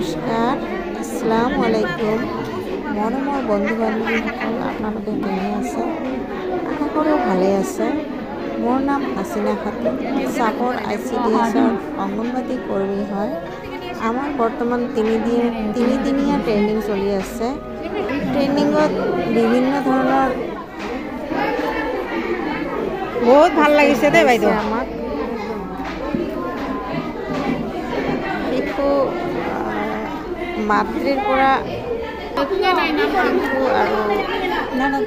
নমস্কাৰ, আসসালামু আলাইকুম। মৰমৰ বন্ধু বান্ধৱীসকল আপোনালোকে কেনে আছে? আশা কৰোঁ ভালে আছে। মোৰ নাম হাছিনা খাতুন, চাপৰ ICDSৰ অংগনবাদী কৰ্মী হয়। আমাৰ বৰ্তমান তিনিদিনীয়া ট্ৰেইনিং চলি আছে। ট্ৰেইনিঙত বিভিন্ন ধৰণৰ বহুত ভাল লাগিছে দেই বাইদেউ। আমাক শিশু মাতৃৰ পৰা শিশু আৰু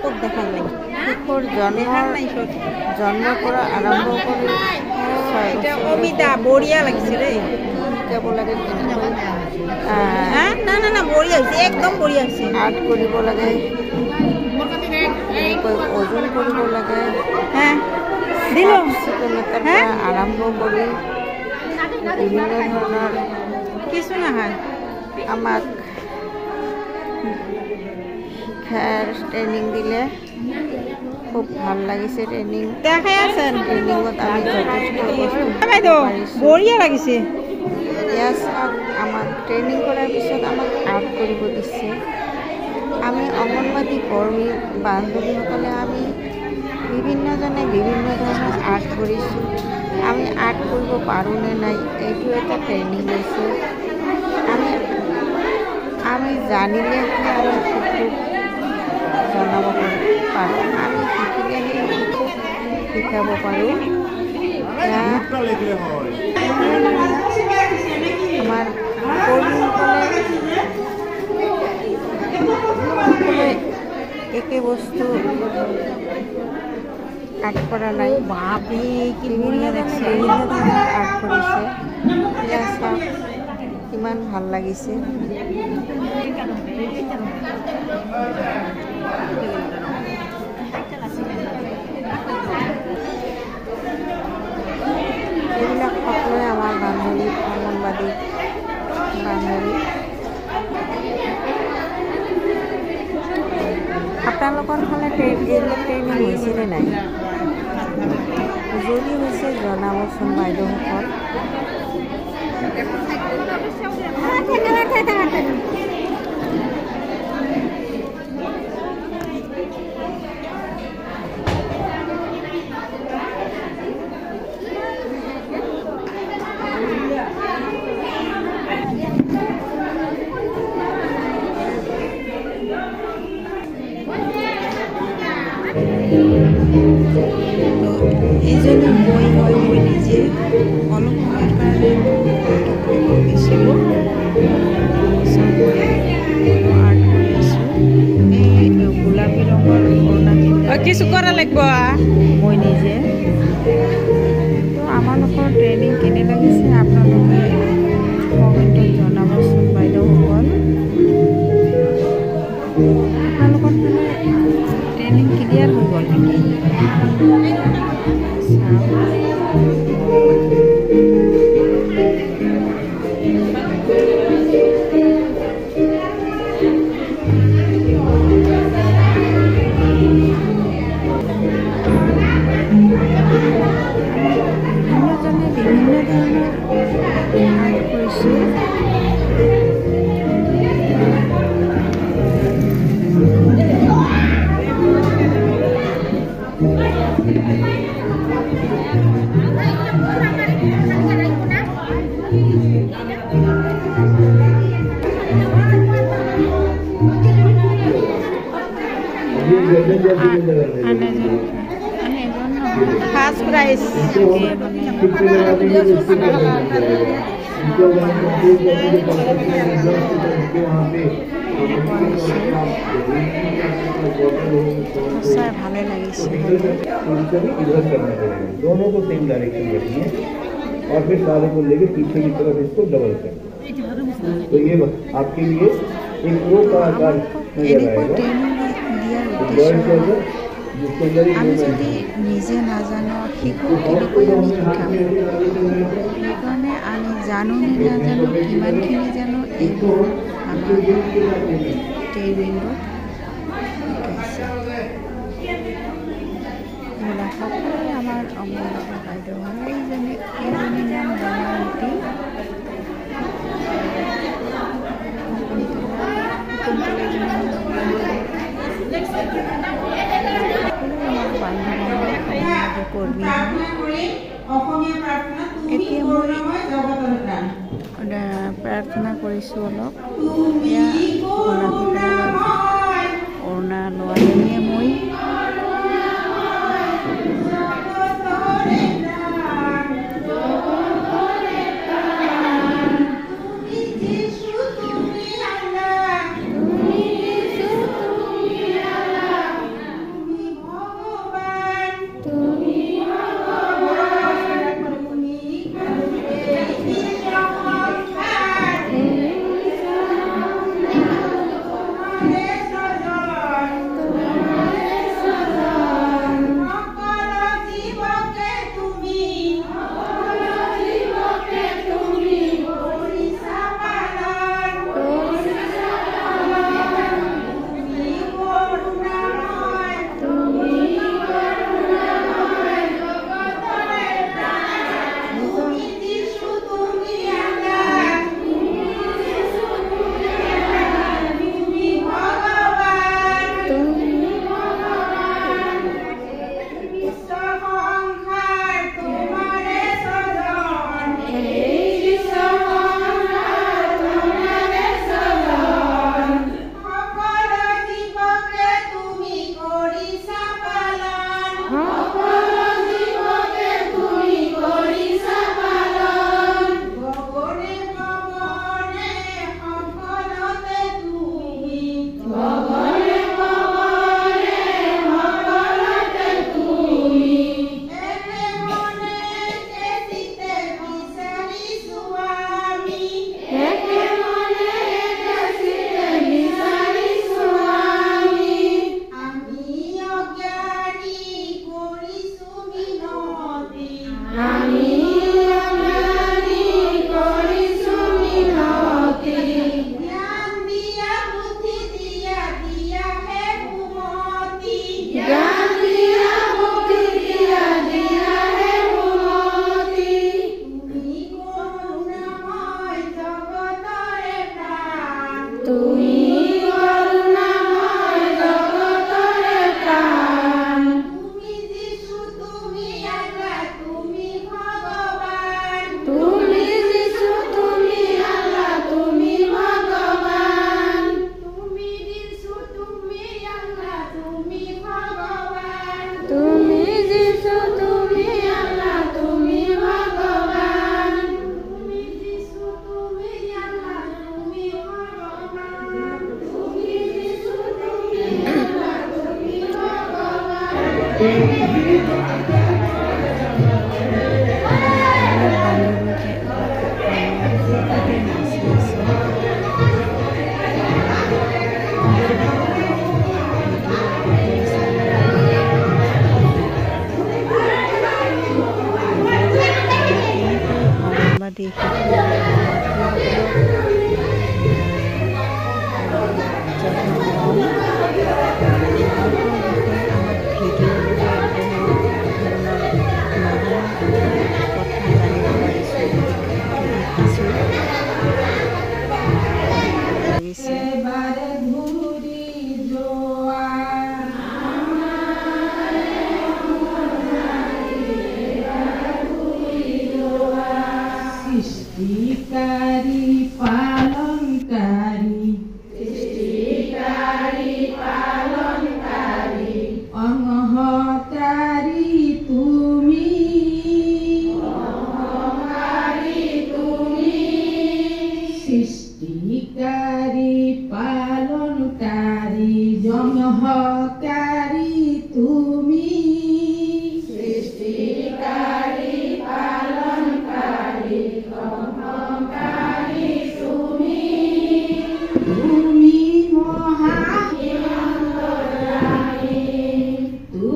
তোক দেখাই নাই, শিশুৰ জন্মৰ পৰা আৰম্ভ কৰি অমিতা বঢ়িয়া লাগিছে দেই। শিকাব লাগে কেনেকৈ না বঢ়িয়া হৈছে, একদম বঢ়িয়া হৈছে। আৰ্ট কৰিব লাগে, কেনেকৈ ওজন কৰিব লাগে, চিকনাৰ পৰা আৰম্ভ কৰি বিভিন্ন ধৰণৰ কিছু নহয় আমাক শিক্ষাৰ ট্ৰেইনিং দিলে। খুব ভাল লাগিছে ট্ৰেইনিং। দেখাই আছে ট্ৰেইনিঙত আমি যথেষ্ট বাইদেউ, বঢ়িয়া লাগিছে। এয়া চাওক, আমাক ট্ৰেইনিং কৰাৰ পিছত আমাক আৰ্ট কৰিব দিছে। আমি অংগনবাদী কৰ্মী বান্ধৱীসকলে আমি বিভিন্নজনে বিভিন্ন ধৰণৰ আৰ্ট কৰিছোঁ। আমি আৰ্ট কৰিব পাৰোঁ নে নাই, এইটো এটা ট্ৰেইনিং লৈছোঁ। আমি জানিলেহে আমি শিশুক জনাব পাৰোঁ, আমি শিকিলেহে শিশুক শিকাব পাৰোঁ। আমাৰ কৰ্মীসকলে একে বস্তু আৰ্ট কৰা নাই, বিভিন্ন ধৰণৰ আৰ্ট কৰিছে। এয়া চাওক, কিমান ভাল লাগিছে। এইবিলাক সকলোৱে আমাৰ বান্ধৱী, অংগনবাদী বান্ধৱী। আপোনালোকৰ ফালে এইবিলাক ট্ৰেইনিং হৈছেনে নাই? যদি হৈছে জনাবচোন বাইদেউসকল। এইজনী মই নিজে অলপ সময়ৰ কাৰণে গৈছিলোঁ, আৰ্ট কৰি আছোঁ। এই গোলাপী ৰঙৰ ওড়না কিছু কৰা লাগিব মই নিজে। তো আমালোকৰ ট্ৰেইনিং কেনে লাগিছে আপোনালোকে কমেণ্টত জনাবচোন বাইদেউসকল। আপোনালোকৰ মানে ট্ৰেইনিং ক্লিয়াৰ হৈ গ'ল নেকি? ফার্স্ট প্রাইজ ভালো লাগিছে। दोनों को सेम डायरेक्शन रखिए और फिर सारे को लेके पीछे की तरफ इसको डबल कर। तो ये आपके लिए एक वो का आकार नजर आएगा। আমি যদি নিজে নাজানো শিশুক কেনেকৈ আমি শিকাম, সেইকাৰণে আমি জানো নে নাজানো, কিমানখিনি জানো, এইবোৰ আমাৰ ট্ৰেইনিঙত শিকাইছে। এইবিলাক সকলোৱে আমাৰ অংগনবাদী বাইদেউ হয়। এইজনীৰ নাম দময়ন্তী। প্ৰাৰ্থনা কৰিছোঁ অলপ। এয়া গোলাপী কালাৰৰ অৰুণা লোৱাজনীয়ে মই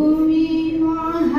তুমি মহা